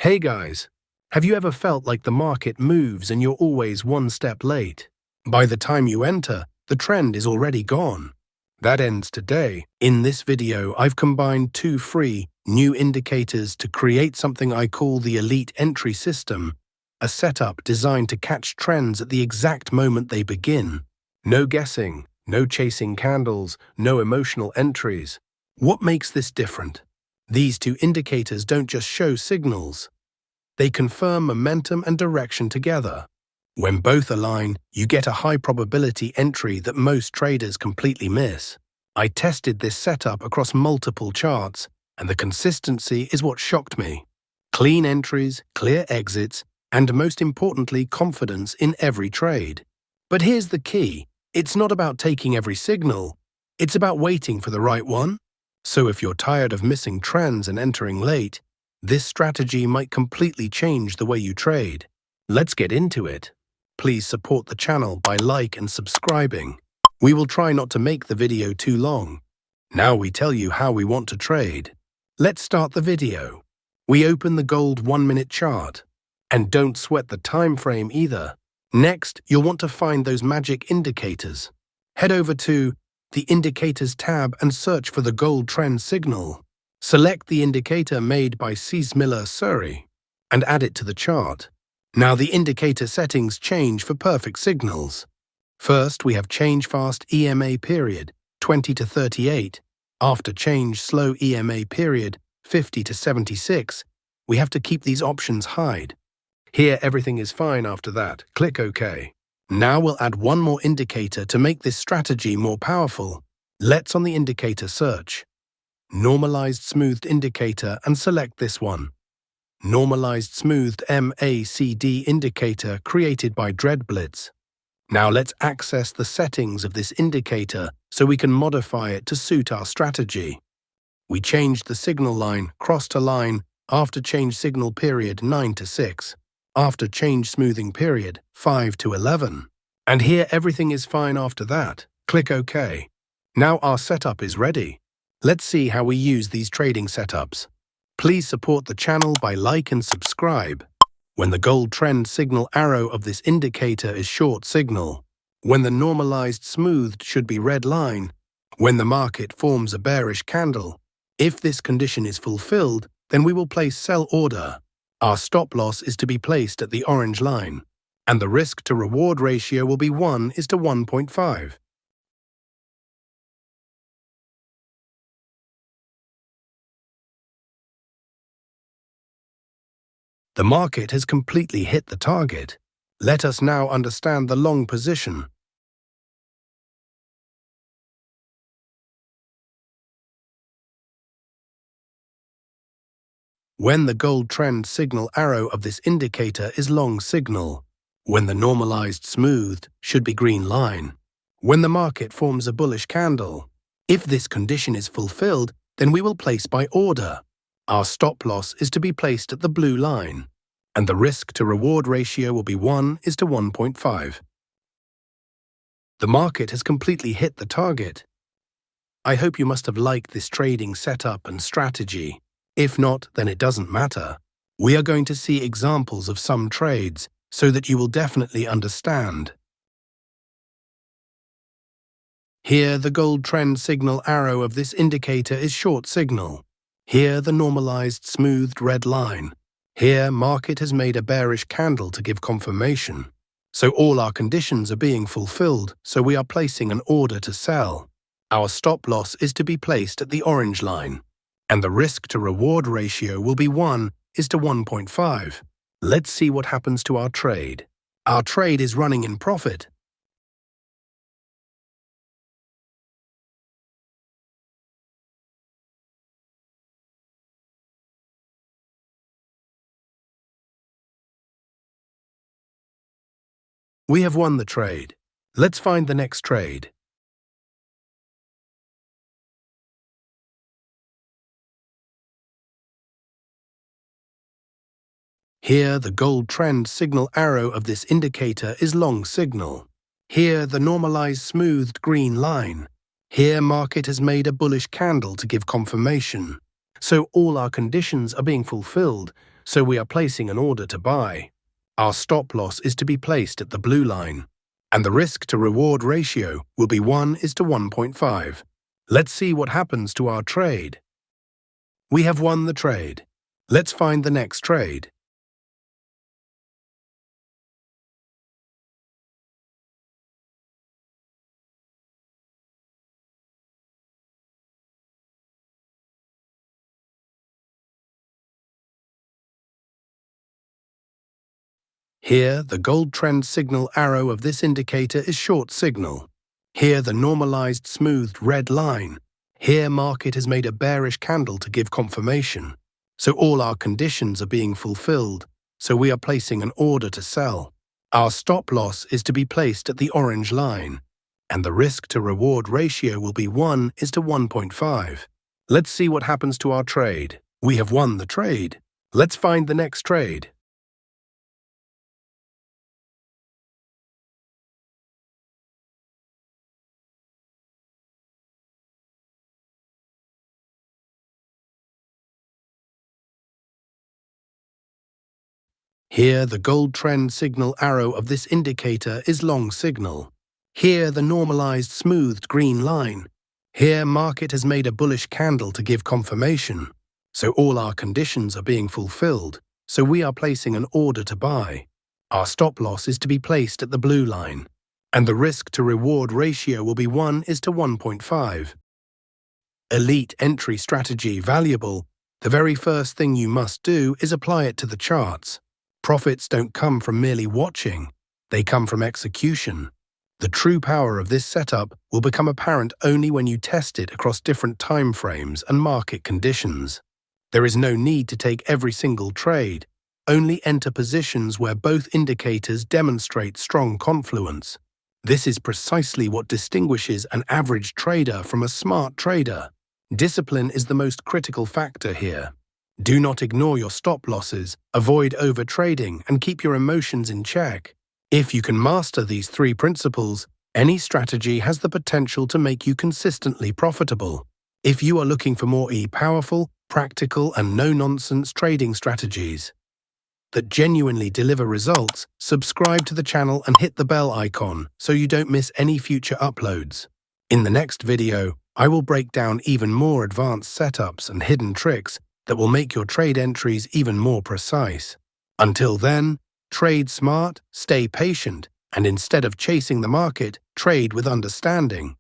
Hey guys, have you ever felt like the market moves and you're always one step late? By the time you enter, the trend is already gone. That ends today. In this video, I've combined two free, new indicators to create something I call the Elite Entry System, a setup designed to catch trends at the exact moment they begin. No guessing, no chasing candles, no emotional entries. What makes this different? These two indicators don't just show signals. They confirm momentum and direction together. When both align, you get a high probability entry that most traders completely miss. I tested this setup across multiple charts, and the consistency is what shocked me. Clean entries, clear exits, and most importantly, confidence in every trade. But here's the key. It's not about taking every signal. It's about waiting for the right one. So if you're tired of missing trends and entering late, this strategy might completely change the way you trade. Let's get into it. Please support the channel by like and subscribing. We will try not to make the video too long. Now we tell you how we want to trade. Let's start the video. We open the gold 1-minute chart. And don't sweat the time frame either. Next, you'll want to find those magic indicators. Head over to the Indicators tab and search for the gold trend signal. Select the indicator made by Miller Surrey and add it to the chart. Now the indicator settings change for perfect signals. First, we have change fast EMA period 20 to 38. After change slow EMA period 50 to 76, we have to keep these options hide. Here everything is fine after that. Click OK. Now we'll add one more indicator to make this strategy more powerful. Let's on the indicator search. Normalized Smoothed Indicator and select this one. Normalized Smoothed MACD Indicator created by Dreadblitz. Now let's access the settings of this indicator so we can modify it to suit our strategy. We changed the signal line cross to line after change signal period 9 to 6. After change smoothing period 5 to 11. And here everything is fine after that. Click OK. Now our setup is ready. Let's see how we use these trading setups. Please support the channel by like and subscribe. When the gold trend signal arrow of this indicator is short signal. When the normalized smoothed should be red line. When the market forms a bearish candle. If this condition is fulfilled, then we will place sell order. Our stop loss is to be placed at the orange line, and the risk-to-reward ratio will be 1:1.5. The market has completely hit the target. Let us now understand the long position. When the gold trend signal arrow of this indicator is long signal. When the normalized smoothed should be green line. When the market forms a bullish candle. If this condition is fulfilled, then we will place by order. Our stop loss is to be placed at the blue line. And the risk-to-reward ratio will be 1:1.5. The market has completely hit the target. I hope you must have liked this trading setup and strategy. If not, then it doesn't matter. We are going to see examples of some trades so that you will definitely understand. Here, the gold trend signal arrow of this indicator is short signal. Here, the normalized smoothed red line. Here, market has made a bearish candle to give confirmation. So all our conditions are being fulfilled, so we are placing an order to sell. Our stop loss is to be placed at the orange line. And the risk-to-reward ratio will be 1:1.5. Let's see what happens to our trade. Our trade is running in profit. We have won the trade. Let's find the next trade. Here, the gold trend signal arrow of this indicator is long signal. Here, the normalized smoothed green line. Here, market has made a bullish candle to give confirmation. So all our conditions are being fulfilled, so we are placing an order to buy. Our stop loss is to be placed at the blue line, and the risk-to-reward ratio will be 1:1.5. Let's see what happens to our trade. We have won the trade. Let's find the next trade. Here, the gold trend signal arrow of this indicator is short signal. Here, the normalized smoothed red line. Here, market has made a bearish candle to give confirmation. So all our conditions are being fulfilled, so we are placing an order to sell. Our stop loss is to be placed at the orange line, and the risk-to-reward ratio will be 1:1.5. Let's see what happens to our trade. We have won the trade. Let's find the next trade. Here, the gold trend signal arrow of this indicator is long signal. Here, the normalized smoothed green line. Here, market has made a bullish candle to give confirmation. So all our conditions are being fulfilled, so we are placing an order to buy. Our stop loss is to be placed at the blue line, and the risk-to-reward ratio will be 1:1.5. Elite entry strategy valuable. The very first thing you must do is apply it to the charts. Profits don't come from merely watching, they come from execution. The true power of this setup will become apparent only when you test it across different time frames and market conditions. There is no need to take every single trade, only enter positions where both indicators demonstrate strong confluence. This is precisely what distinguishes an average trader from a smart trader. Discipline is the most critical factor here. Do not ignore your stop losses, avoid overtrading, and keep your emotions in check. If you can master these three principles, any strategy has the potential to make you consistently profitable. If you are looking for more powerful, practical, and no-nonsense trading strategies that genuinely deliver results, subscribe to the channel and hit the bell icon so you don't miss any future uploads. In the next video, I will break down even more advanced setups and hidden tricks that will make your trade entries even more precise. Until then, trade smart, stay patient, and instead of chasing the market, trade with understanding.